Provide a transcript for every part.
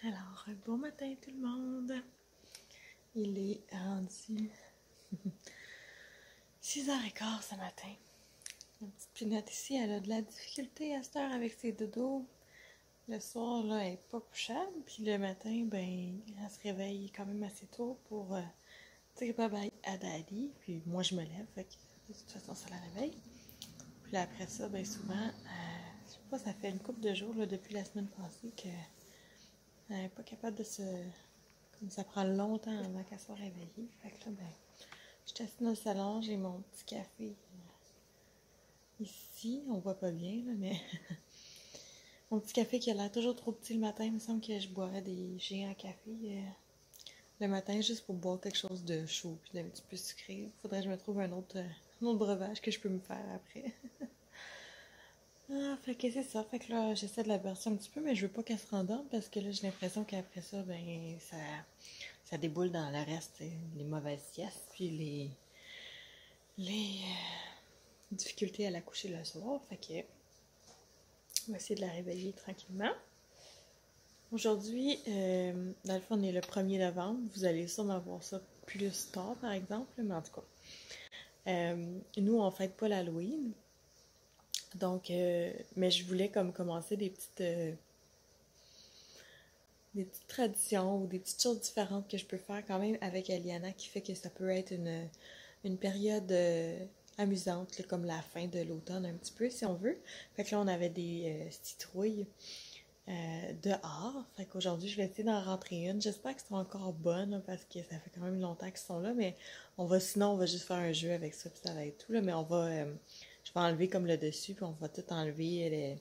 Alors, bon matin tout le monde. Il est rendu 6h15 ce matin. La petite Pinette ici, elle a de la difficulté à cette heure avec ses dodos. Le soir, là, elle n'est pas couchable. Puis le matin, ben, elle se réveille quand même assez tôt pour dire bye-bye à Daddy. Puis moi, je me lève, fait que de toute façon, ça la réveille. Puis là, après ça, ben souvent, je sais pas, ça fait une couple de jours, là, depuis la semaine passée, que elle n'est pas capable de se... Comme ça prend longtemps avant qu'elle soit réveillée. Fait que là, ben, je suis assise dans le salon, j'ai mon petit café ici. On voit pas bien, là, mais... mon petit café qui a l'air toujours trop petit le matin. Il me semble que je boirais des géants café le matin juste pour boire quelque chose de chaud puis d'un petit peu sucré. Faudrait que je me trouve un autre breuvage que je peux me faire après. Ah, fait que c'est ça. Fait que là, j'essaie de la bercer un petit peu, mais je veux pas qu'elle se rendorme parce que là, j'ai l'impression qu'après ça, ben, ça déboule dans le reste, les mauvaises siestes, puis les difficultés à la coucher le soir. Fait que, on va essayer de la réveiller tranquillement. Aujourd'hui, dans le fond, on est le 1er novembre. Vous allez sûrement voir ça plus tard, par exemple, mais en tout cas. Nous, on fête pas l'Halloween. Donc, mais je voulais comme commencer des petites traditions ou des petites choses différentes que je peux faire quand même avec Aliana qui fait que ça peut être une période amusante, là, comme la fin de l'automne un petit peu si on veut. Fait que là, on avait des citrouilles dehors. Fait qu'aujourd'hui, je vais essayer d'en rentrer une. J'espère qu'elles sont encore bonnes là, parce que ça fait quand même longtemps qu'elles sont là, mais sinon, on va juste faire un jeu avec ça puis ça va être tout. Là, mais je vais enlever comme le dessus puis on va tout enlever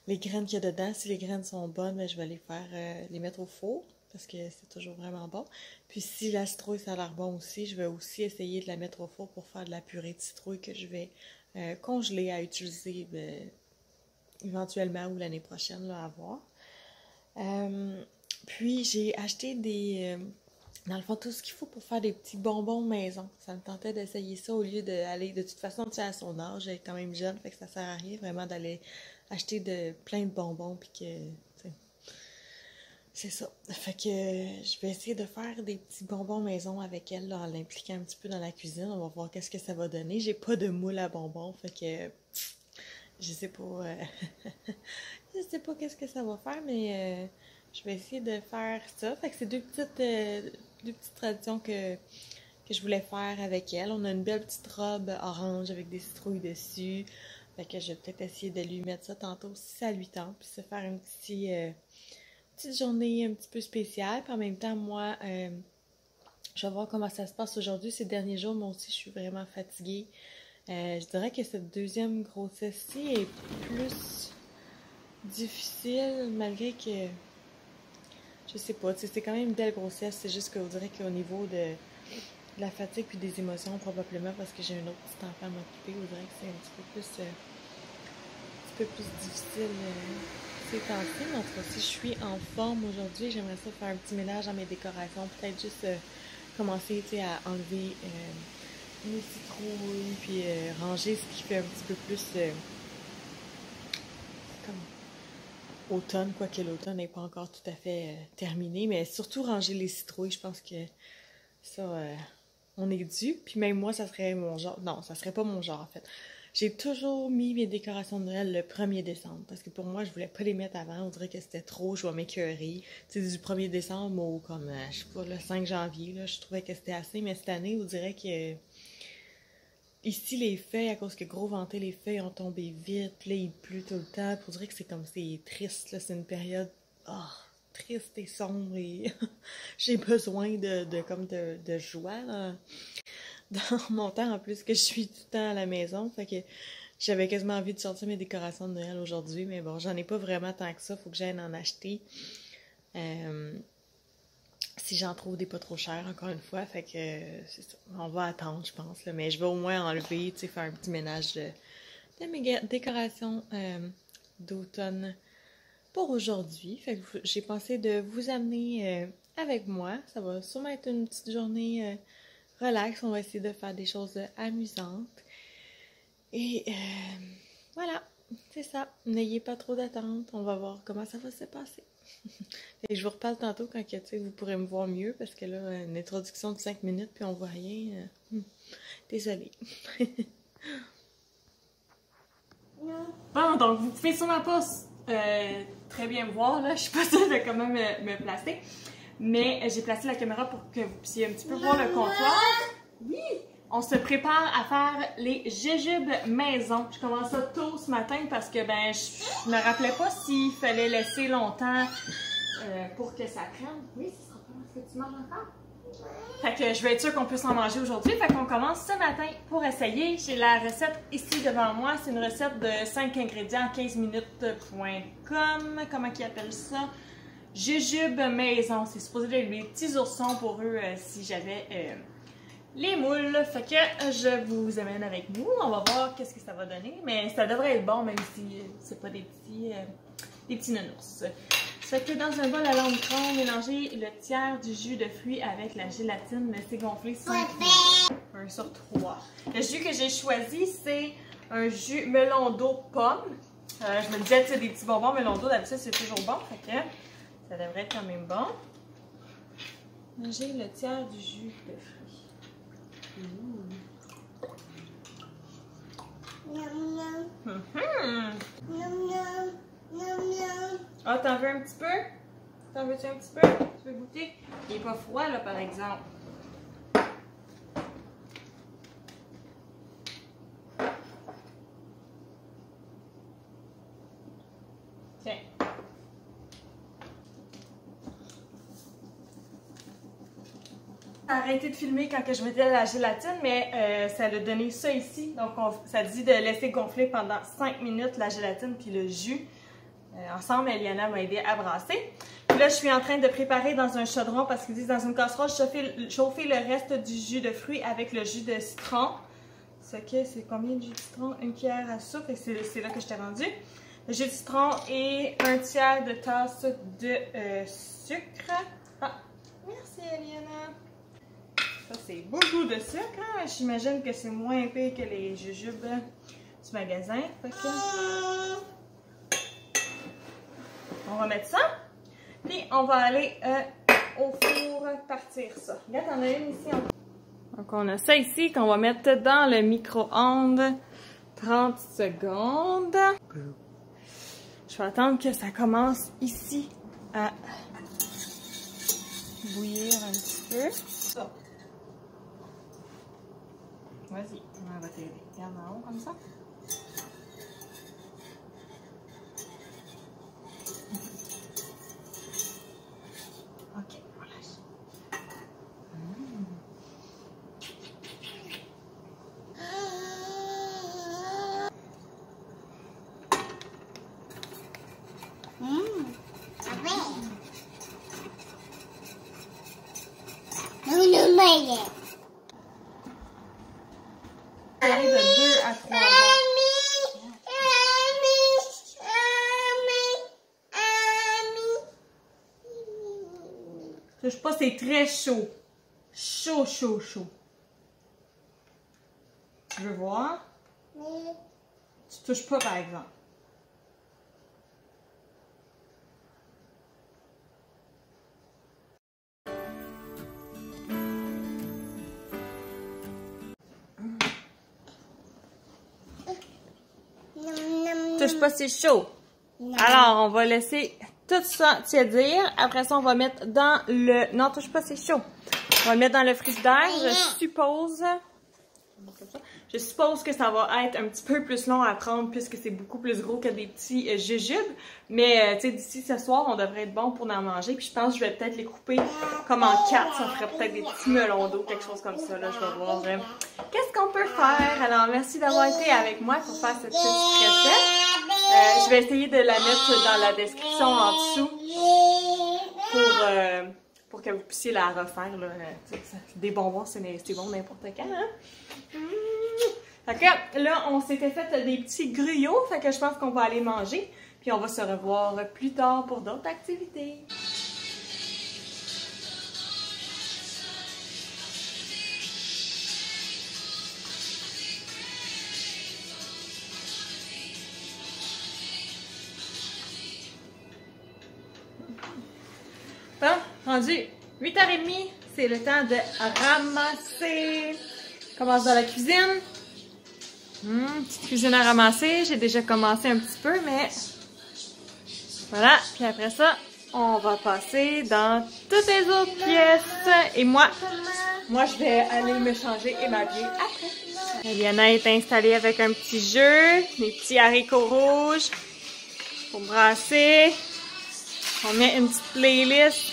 les graines qu'il y a dedans. Si les graines sont bonnes, ben, je vais les mettre au four parce que c'est toujours vraiment bon. Puis si la citrouille, ça a l'air bon aussi, je vais aussi essayer de la mettre au four pour faire de la purée de citrouille que je vais congeler à utiliser éventuellement ou l'année prochaine là, à voir. Puis j'ai acheté dans le fond, tout ce qu'il faut pour faire des petits bonbons maison. Ça me tentait d'essayer ça au lieu d'aller... De toute façon, tu sais, à son âge, elle est quand même jeune, fait que ça sert à rien vraiment d'aller acheter plein de bonbons, puis que... C'est ça. Fait que je vais essayer de faire des petits bonbons maison avec elle, là, en l'impliquant un petit peu dans la cuisine. On va voir qu'est-ce que ça va donner. J'ai pas de moule à bonbons, fait que... Je sais pas... je sais pas qu'est-ce que ça va faire, mais... je vais essayer de faire ça. Fait que c'est deux petites traditions que je voulais faire avec elle. On a une belle petite robe orange avec des citrouilles dessus. Fait que je vais peut-être essayer de lui mettre ça tantôt si ça lui tente. Puis se faire une petite journée un petit peu spéciale. Puis en même temps, moi, je vais voir comment ça se passe aujourd'hui. Ces derniers jours, moi aussi, je suis vraiment fatiguée. Je dirais que cette deuxième grossesse-ci est plus difficile malgré que... Je sais pas, c'est quand même une belle grossesse, c'est juste qu'on dirait qu'au niveau de la fatigue puis des émotions, probablement parce que j'ai un autre petit enfant à m'occuper, on dirait que c'est un petit peu plus difficile ces temps-ci. Mais en tout cas, si je suis en forme aujourd'hui, j'aimerais ça faire un petit ménage dans mes décorations, peut-être juste commencer à enlever mes citrouilles, puis ranger ce qui fait un petit peu plus comme automne, quoique l'automne n'est pas encore tout à fait terminé, mais surtout ranger les citrouilles, je pense que ça, on est dû. Puis même moi, ça serait mon genre. Non, ça serait pas mon genre, en fait. J'ai toujours mis mes décorations de Noël le 1er décembre, parce que pour moi, je voulais pas les mettre avant, on dirait que c'était trop, je vais m'écœurer. Tu sais, du 1er décembre au, comme, je sais pas, le 5 janvier, là, je trouvais que c'était assez, mais cette année, on dirait que ici, les feuilles, à cause que gros venté, les feuilles ont tombé vite, puis là, il pleut tout le temps. Puis on dirait que c'est comme, c'est triste, là. C'est une période triste et sombre et j'ai besoin de joie, là, dans mon temps, en plus que je suis tout le temps à la maison. Fait que j'avais quasiment envie de sortir mes décorations de Noël aujourd'hui, mais bon, j'en ai pas vraiment tant que ça. Faut que j'aille en acheter. Si j'en trouve des pas trop chers, encore une fois, fait que c'est ça. On va attendre, je pense, là, mais je vais au moins enlever, tu sais, faire un petit ménage de mes décorations d'automne pour aujourd'hui. Fait que j'ai pensé de vous amener avec moi. Ça va sûrement être une petite journée relax. On va essayer de faire des choses amusantes. Et voilà, c'est ça. N'ayez pas trop d'attente. On va voir comment ça va se passer. Et je vous reparle tantôt quand que, vous pourrez me voir mieux, parce que là, une introduction de 5 minutes puis on voit rien. Désolée. Bon, donc vous pouvez sûrement pas très bien me voir, là. Je suis pas sûre de comment me placer. Mais j'ai placé la caméra pour que vous puissiez un petit peu voir le comptoir. Oui! On se prépare à faire les jujubes maison. Je commence ça tôt ce matin parce que ben je me rappelais pas s'il fallait laisser longtemps pour que ça prenne. Oui, ce sera pas. Est-ce que tu manges encore? Fait que je vais être sûre qu'on puisse en manger aujourd'hui. Fait qu'on commence ce matin pour essayer. J'ai la recette ici devant moi. C'est une recette de 5 ingrédients, 15minutes.com. Comment ils appellent ça? Jujubes maison. C'est supposé être des petits oursons pour eux si j'avais les moules. Fait que je vous amène avec nous. On va voir qu'est-ce que ça va donner. Mais ça devrait être bon même si c'est pas des petits nounours. Fait que dans un bol à l'omicron, mélangez le tiers du jus de fruits avec la gélatine. Laissez gonfler 5 minutes. 1 sur 3. Le jus que j'ai choisi, c'est un jus melon d'eau pomme. Je me disais, tu sais, des petits bonbons melon d'eau, d'habitude, c'est toujours bon. Fait que ça devrait être quand même bon. Mélangez le tiers du jus de fruits. Ah, t'en veux un petit peu? T'en veux-tu un petit peu? Tu veux goûter? Il n'est pas froid, là, par exemple. Tiens. J'ai arrêté de filmer quand que je mettais la gélatine, mais ça a donné ça ici. Donc, ça dit de laisser gonfler pendant 5 minutes la gélatine puis le jus. Ensemble, Eliana m'a aidé à brasser. Puis là, je suis en train de préparer dans un chaudron parce qu'ils disent dans une casserole, chauffer le reste du jus de fruits avec le jus de citron. Ce que c'est combien de jus de citron? Une cuillère à soupe, et c'est là que je t'ai rendu. Le jus de citron et un tiers de tasse de sucre. Ah, merci Eliana. Ça, c'est beaucoup de sucre. Hein? J'imagine que c'est moins épais que les jujubes du magasin. Fait que on va mettre ça. Puis on va aller au four partir ça. Regarde, t'en as une ici. Donc on a ça ici qu'on va mettre dans le micro-ondes 30 secondes. Je vais attendre que ça commence ici à bouillir un petit peu. Ça. Vas-y, on va t'aider. Regarde en haut comme ça. Ok, voilà. De 2 à 3 heures. Touche pas, c'est très chaud. Chaud, chaud, chaud. Tu veux voir? Tu touches pas, par exemple. Touche pas, c'est chaud. Alors, on va laisser tout ça tiédir. Après ça, on va mettre dans le... Non, touche pas, c'est chaud. On va le mettre dans le frigidaire. Je suppose que ça va être un petit peu plus long à prendre puisque c'est beaucoup plus gros que des petits jujubes. Mais, tu sais, d'ici ce soir, on devrait être bon pour en manger. Puis je pense que je vais peut-être les couper comme en 4. Ça ferait peut-être des petits melons d'eau, quelque chose comme ça. Là, je vais voir qu'est-ce qu'on peut faire. Alors, merci d'avoir été avec moi pour faire cette petite recette. Je vais essayer de la mettre dans la description en dessous pour que vous puissiez la refaire. Là. Des bonbons, c'est bon n'importe quand. Hein? Fait que là, on s'était fait des petits gruyos, fait que je pense qu'on va aller manger. Puis on va se revoir plus tard pour d'autres activités. Rendu 8h30, c'est le temps de ramasser. On commence dans la cuisine. Petite cuisine à ramasser. J'ai déjà commencé un petit peu, mais voilà. Puis après ça, on va passer dans toutes les autres pièces. Et moi, je vais aller me changer et m'habiller après. Eliana est installée avec un petit jeu, des petits haricots rouges pour brasser. On met une petite playlist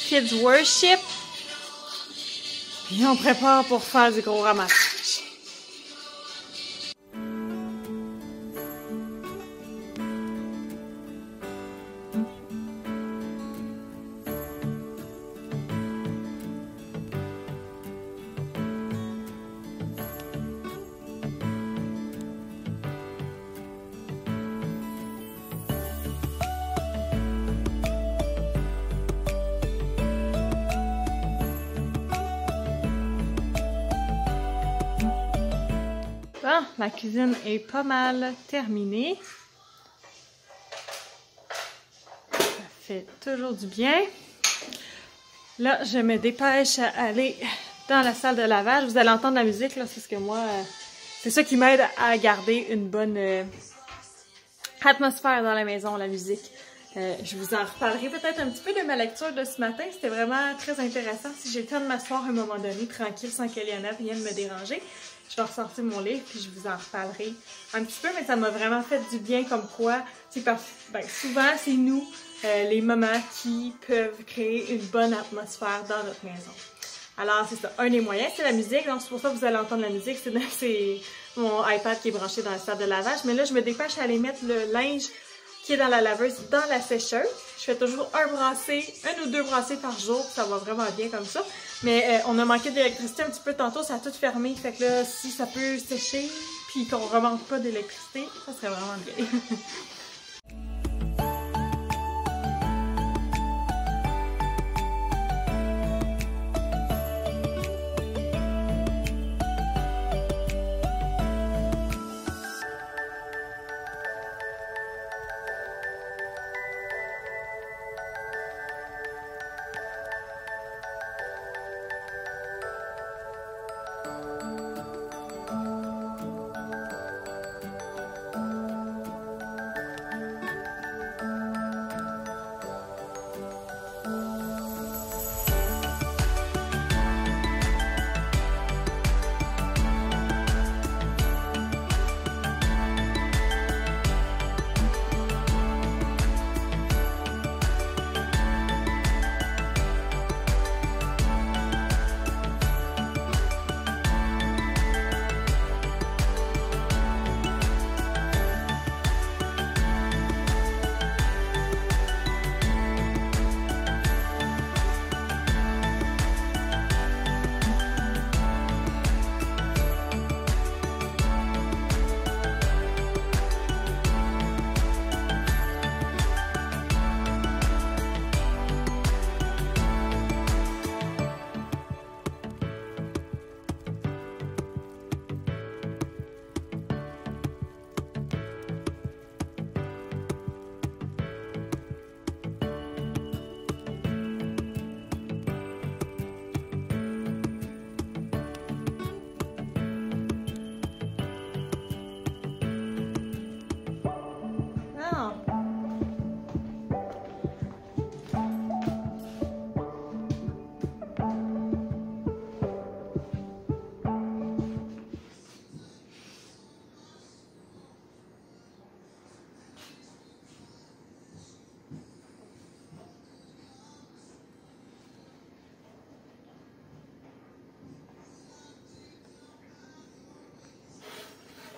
Kids Worship. Puis on prépare pour faire du gros ramassage. Bon, la cuisine est pas mal terminée. Ça fait toujours du bien. Là, je me dépêche à aller dans la salle de lavage. Vous allez entendre la musique, là, c'est ce que moi... c'est ça qui m'aide à garder une bonne atmosphère dans la maison, la musique. Je vous en reparlerai peut-être un petit peu de ma lecture de ce matin. C'était vraiment très intéressant. Si j'ai le temps de m'asseoir à un moment donné, tranquille, sans qu'Eliana vienne me déranger, je vais ressortir mon livre puis je vous en reparlerai un petit peu. Mais ça m'a vraiment fait du bien comme quoi, souvent c'est nous, les mamans, qui peuvent créer une bonne atmosphère dans notre maison. Alors c'est ça, un des moyens, c'est la musique. Donc c'est pour ça que vous allez entendre la musique. C'est mon iPad qui est branché dans la salle de lavage. Mais là, je me dépêche à aller mettre le linge qui est dans la laveuse, dans la sécheuse. Je fais toujours un ou deux brassées par jour, ça va vraiment bien comme ça. Mais on a manqué d'électricité un petit peu tantôt, ça a tout fermé. Fait que là, si ça peut sécher, puis qu'on ne remanque pas d'électricité, ça serait vraiment bien.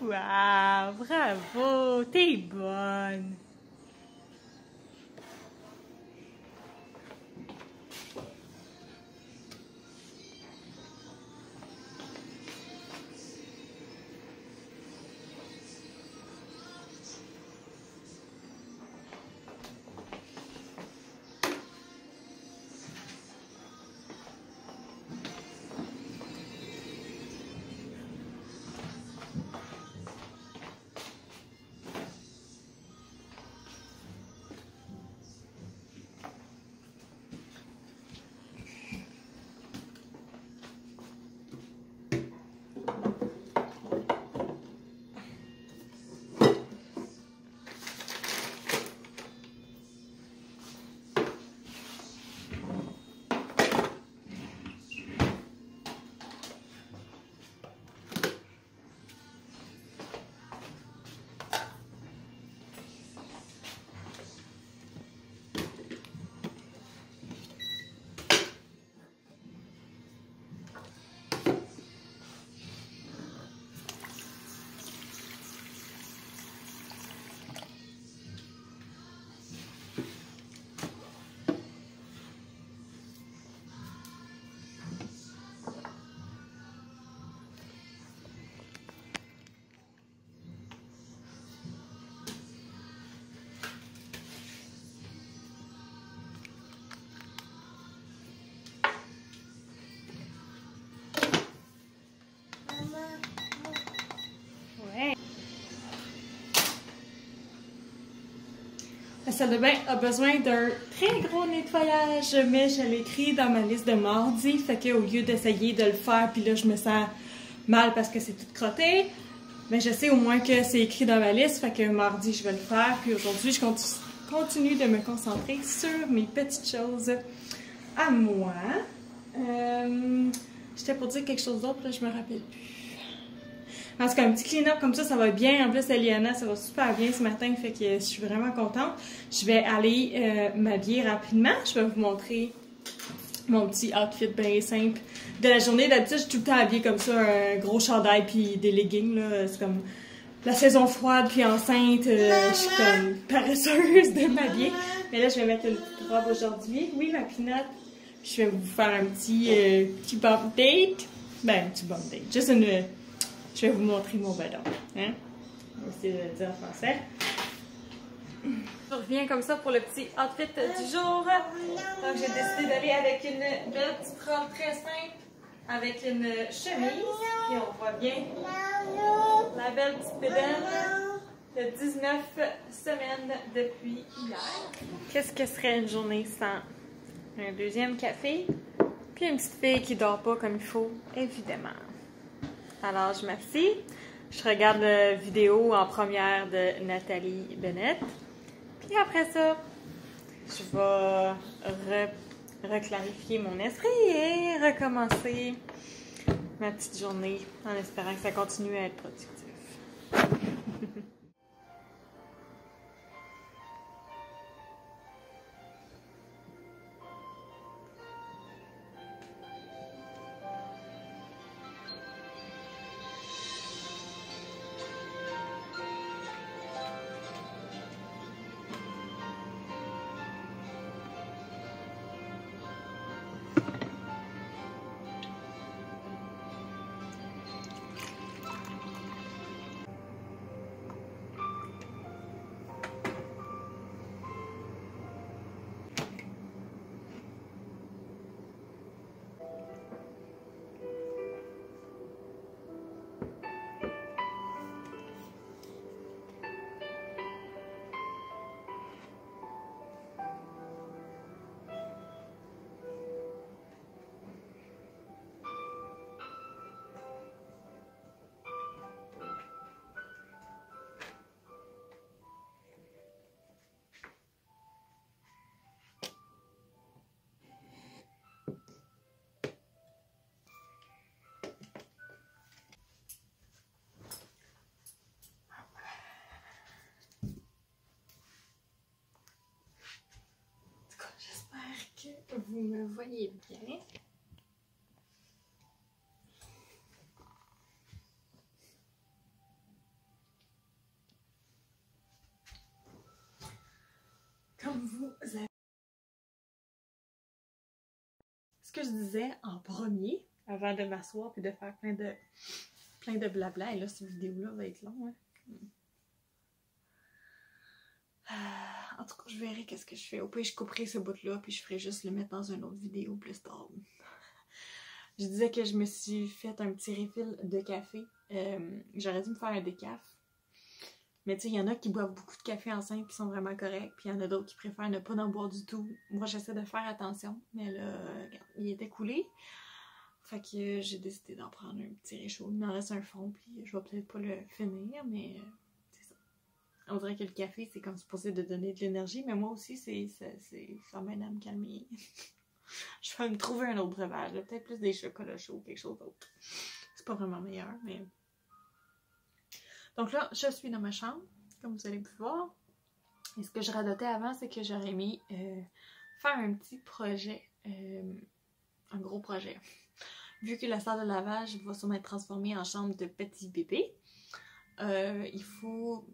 Wow, bravo, t'es bonne. salle de bain a besoin d'un très gros nettoyage, mais je l'ai écrit dans ma liste de mardi, fait qu'au lieu d'essayer de le faire, puis là je me sens mal parce que c'est tout crotté, mais je sais au moins que c'est écrit dans ma liste, fait que mardi je vais le faire, puis aujourd'hui je continue de me concentrer sur mes petites choses à moi. J'étais pour dire quelque chose d'autre, là je me rappelle plus. Parce qu'un petit clean-up comme ça va bien. En plus, Eliana, ça va super bien ce matin, fait que je suis vraiment contente. Je vais aller m'habiller rapidement. Je vais vous montrer mon petit outfit bien simple de la journée. D'habitude, je suis tout le temps habillée comme ça, un gros chandail puis des leggings, là. C'est comme la saison froide puis enceinte. Je suis comme paresseuse de m'habiller. Mais là, je vais mettre une petite robe aujourd'hui. Oui, ma pinotte. Je vais vous faire un petit bump date. Ben, un petit bump date. Juste une... Je vais vous montrer mon ballon. Hein? On va essayer de le dire en français. Je reviens comme ça pour le petit outfit du jour. Donc, j'ai décidé d'aller avec une belle petite robe très simple, avec une chemise. Puis, on voit bien la belle petite bédaine de 19 semaines depuis hier. Qu'est-ce que serait une journée sans un deuxième café? Puis, une petite fille qui dort pas comme il faut, évidemment. Alors, je m'assis, je regarde la vidéo en première de Nathalie Bennett. Puis après ça, je vais reclarifier mon esprit et recommencer ma petite journée en espérant que ça continue à être productif. Que vous me voyez bien. Comme vous avez... Ce que je disais en premier, avant de m'asseoir et de faire plein de blabla, et là, cette vidéo-là va être longue. Hein? En tout cas, je verrai qu'est-ce que je fais. Au pire, je couperai ce bout-là, puis je ferai juste le mettre dans une autre vidéo plus tard. Je disais que je me suis fait un petit refill de café. J'aurais dû me faire un décaf. Mais tu sais, il y en a qui boivent beaucoup de café enceinte qui sont vraiment corrects. Puis il y en a d'autres qui préfèrent ne pas en boire du tout. Moi, j'essaie de faire attention. Mais là, regarde, il était coulé. Fait que j'ai décidé d'en prendre un petit réchaud. Il m'en reste un fond, puis je vais peut-être pas le finir, mais c'est ça. On dirait que le café, c'est comme supposé de donner de l'énergie, mais moi aussi, ça m'aide à me calmer. Je vais me trouver un autre breuvage, peut-être plus des chocolats chauds, quelque chose d'autre. C'est pas vraiment meilleur, mais... Donc là, je suis dans ma chambre, comme vous allez pouvoir. Et ce que je radotais avant, c'est que j'aurais aimé faire un petit projet, un gros projet. Vu que la salle de lavage va sûrement être transformée en chambre de petit bébé, il faut...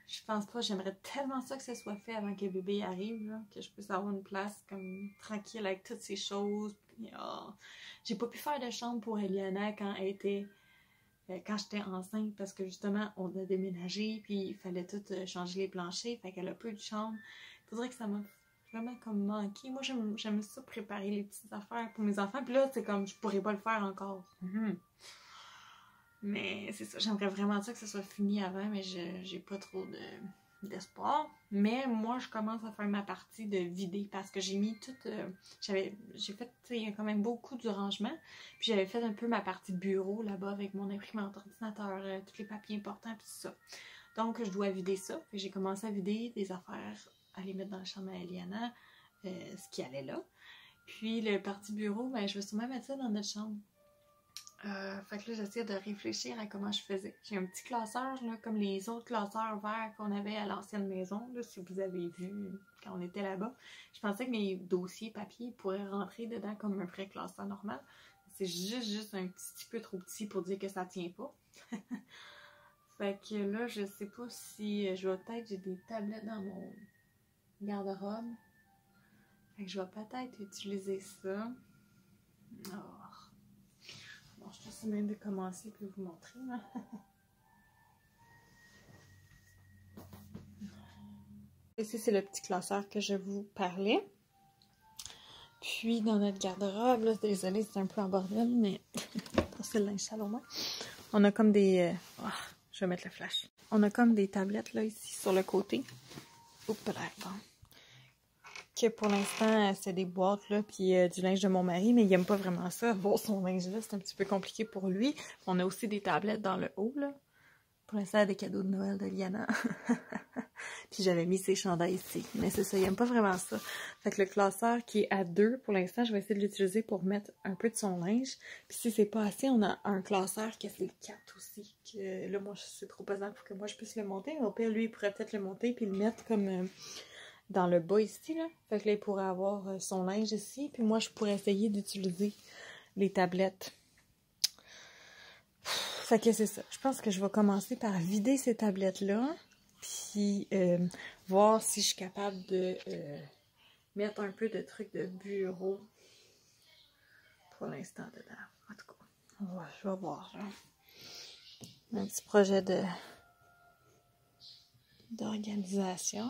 Je pense pas, j'aimerais tellement ça que ça soit fait avant que le bébé arrive, là, que je puisse avoir une place comme tranquille avec toutes ces choses. Puis, oh, j'ai pas pu faire de chambre pour Eliana quand j'étais enceinte parce que justement on a déménagé puis il fallait tout changer les planchers, fait qu'elle a peu de chambre. Il faudrait que ça m'a vraiment comme manqué. Moi j'aime ça préparer les petites affaires pour mes enfants, puis là c'est comme je pourrais pas le faire encore. Mais c'est ça, j'aimerais vraiment ça que ça soit fini avant, mais j'ai pas trop d'espoir. Mais moi, je commence à faire ma partie de vider parce que j'ai mis tout... j'ai fait, il y a quand même beaucoup du rangement. Puis j'avais fait un peu ma partie bureau là-bas avec mon imprimante ordinateur, tous les papiers importants, puis tout ça. Donc, je dois vider ça. J'ai commencé à vider des affaires, à les mettre dans la chambre à Eliana, ce qui allait là. Puis le parti bureau, ben, je vais sûrement mettre ça dans notre chambre. Fait que là, j'essaie de réfléchir à comment je faisais. J'ai un petit classeur, là, comme les autres classeurs verts qu'on avait à l'ancienne maison, là, si vous avez vu quand on était là-bas. Je pensais que mes dossiers papier pourraient rentrer dedans comme un vrai classeur normal. C'est juste un petit peu trop petit pour dire que ça tient pas. Fait que là, je sais pas si je vais peut-être, j'ai des tablettes dans mon garde-robe. Fait que je vais peut-être utiliser ça. Oh. Bon, je vais même de commencer et vous montrer. Là. Ici, c'est le petit classeur que je vous parlais. Puis, dans notre garde-robe, là, désolée, c'est un peu en bordel, mais c'est le linge sale au moins. On a comme des... je vais mettre le flash. On a comme des tablettes, là, ici, sur le côté. Oups, là, bon. Que pour l'instant, c'est des boîtes, là, puis du linge de mon mari, mais il aime pas vraiment ça. Voir son linge là, c'est un petit peu compliqué pour lui. On a aussi des tablettes dans le haut, là. Pour l'instant, il y a des cadeaux de Noël de Liana. Puis j'avais mis ses chandails ici. Mais c'est ça, il aime pas vraiment ça. Fait que le classeur qui est à 2, pour l'instant, je vais essayer de l'utiliser pour mettre un peu de son linge. Puis si c'est pas assez, on a un classeur qui a ses 4 aussi. Que là, moi, c'est trop pesant pour que moi, je puisse le monter. Mais au pire, lui, il pourrait peut-être le monter puis le mettre comme... dans le bas ici, là. Fait que là, il pourrait avoir son linge ici. Puis moi, je pourrais essayer d'utiliser les tablettes. Fait que c'est ça. Je pense que je vais commencer par vider ces tablettes-là. Puis voir si je suis capable de mettre un peu de trucs de bureau pour l'instant dedans. En tout cas, je vais voir. Là. Un petit projet d'organisation.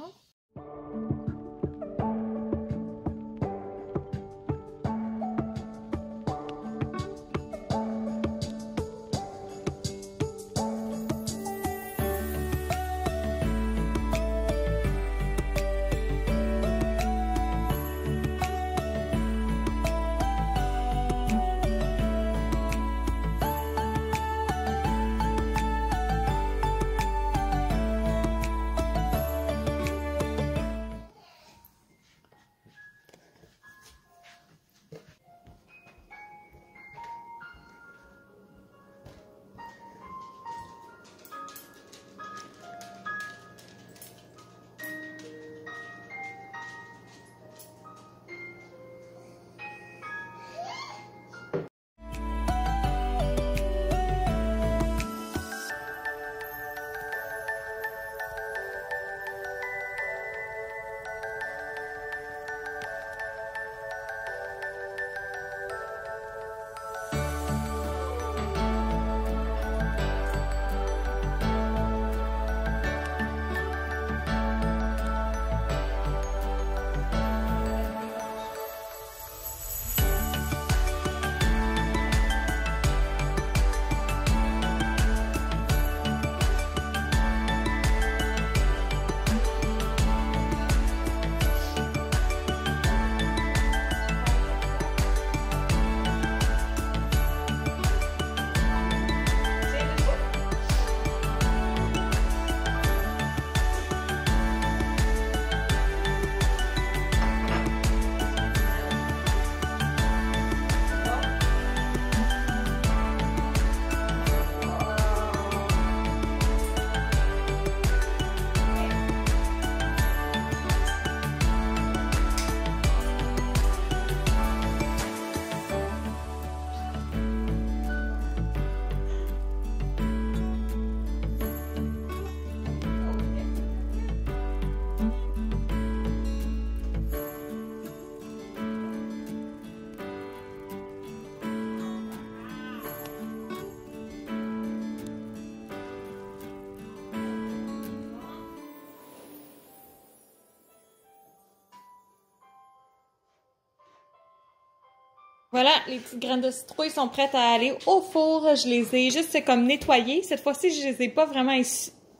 Voilà, les petites graines de citrouille sont prêtes à aller au four. Je les ai juste comme nettoyées. Cette fois-ci, je les ai pas vraiment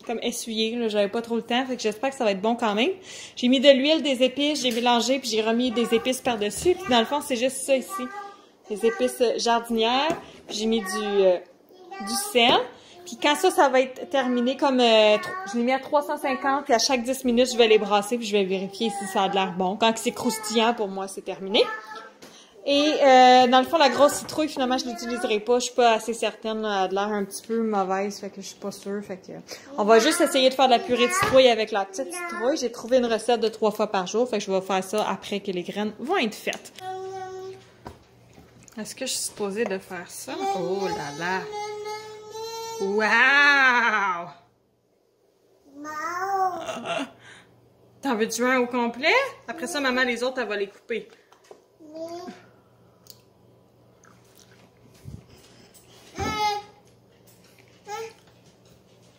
comme essuyer, là, j'avais pas trop le temps, fait que j'espère que ça va être bon quand même. J'ai mis de l'huile, des épices, j'ai mélangé, puis j'ai remis des épices par-dessus, puis dans le fond, c'est juste ça ici. Des épices jardinières, puis j'ai mis du sel. Puis quand ça va être terminé, comme je l'ai mis à 350, puis à chaque 10 minutes, je vais les brasser, puis je vais vérifier si ça a de l'air bon. Quand c'est croustillant, pour moi, c'est terminé. Et dans le fond, la grosse citrouille, finalement, je l'utiliserai pas. Je suis pas assez certaine. Elle a de l'air un petit peu mauvaise, fait que je suis pas sûre. Fait que on va juste essayer de faire de la purée de citrouille avec la petite citrouille. J'ai trouvé une recette de 3 fois par jour, fait que je vais faire ça après que les graines vont être faites. Est-ce que je suis supposée de faire ça? Oh là là! Wow! T'en veux-tu un au complet? Après ça, maman, les autres, elle va les couper.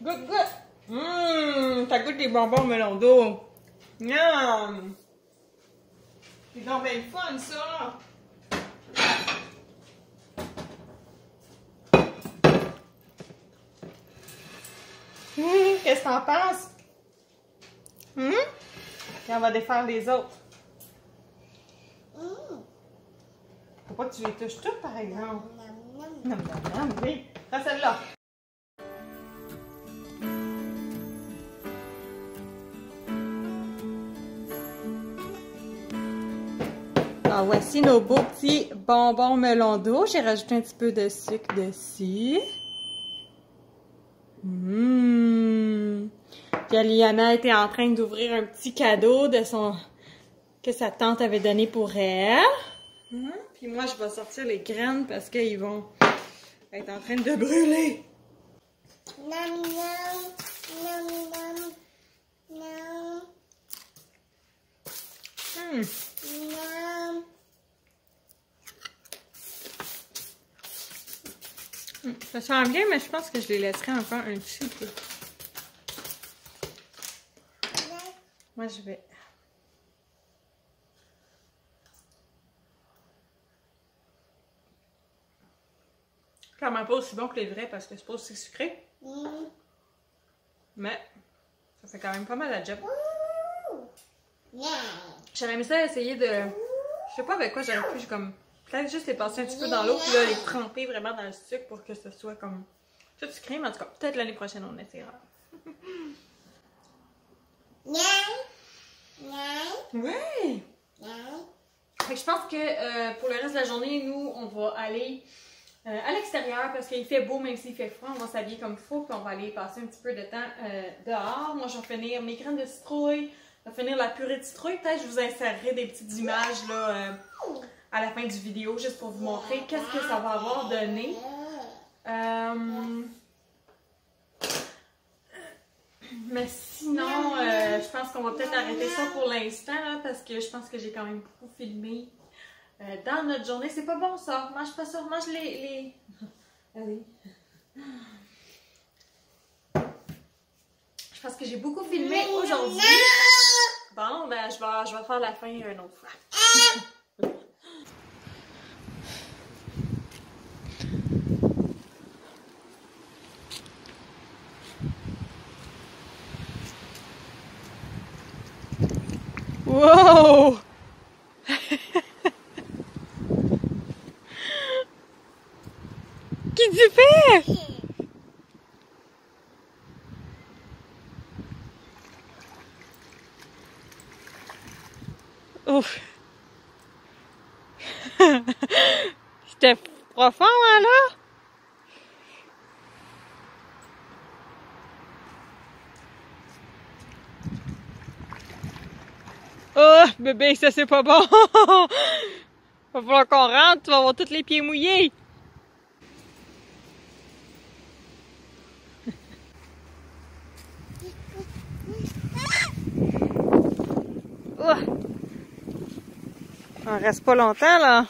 Goûte, goûte! Ça goûte des bonbons au melon d'eau. Miam! C'est donc bien le fun, ça! Qu'est-ce que t'en penses? Et on va défaire les autres. Faut pas que tu les touches toutes, par exemple. Non, oui. Prends celle-là. Alors, voici nos beaux petits bonbons melon d'eau. J'ai rajouté un petit peu de sucre dessus. Puis Aliana était en train d'ouvrir un petit cadeau de que sa tante avait donné pour elle. Puis moi, je vais sortir les graines parce qu'ils vont être en train de brûler. Nam, nam, nam, nam, nam. Ça sent bien, mais je pense que je les laisserai encore un petit peu. Moi, je vais... Clairement pas aussi bon que les vrais parce que c'est pas aussi sucré. Mais ça fait quand même pas mal la job. J'aurais aimé ça essayer de... Je sais pas avec quoi j'aurais pu comme... Peut-être juste les passer un petit peu dans l'eau puis là les tremper vraiment dans le sucre pour que ce soit comme... tout sucré, mais en tout cas, peut-être l'année prochaine on essaiera. Ouais! Fait que je pense que pour le reste de la journée, nous, on va aller à l'extérieur parce qu'il fait beau, même s'il fait froid. On va s'habiller comme il faut, puis on va aller passer un petit peu de temps dehors. Moi, je vais finir mes graines de citrouille, je vais finir la purée de citrouille. Peut-être que je vous insérerai des petites images là, à la fin du vidéo, juste pour vous montrer qu'est-ce que ça va avoir donné. Mais sinon, je pense qu'on va peut-être arrêter ça pour l'instant, parce que je pense que j'ai quand même beaucoup filmé dans notre journée. C'est pas bon ça, mange pas ça, mange les... Allez. Je pense que j'ai beaucoup filmé aujourd'hui. Bon, ben je vais faire la fin une autre fois. Wow! Qu'est-ce que tu fais? Ouf! C'était profond, hein, là? Oh, bébé, ça c'est pas bon! Va falloir qu'on rentre, tu vas avoir tous les pieds mouillés! Oh. On reste pas longtemps, là!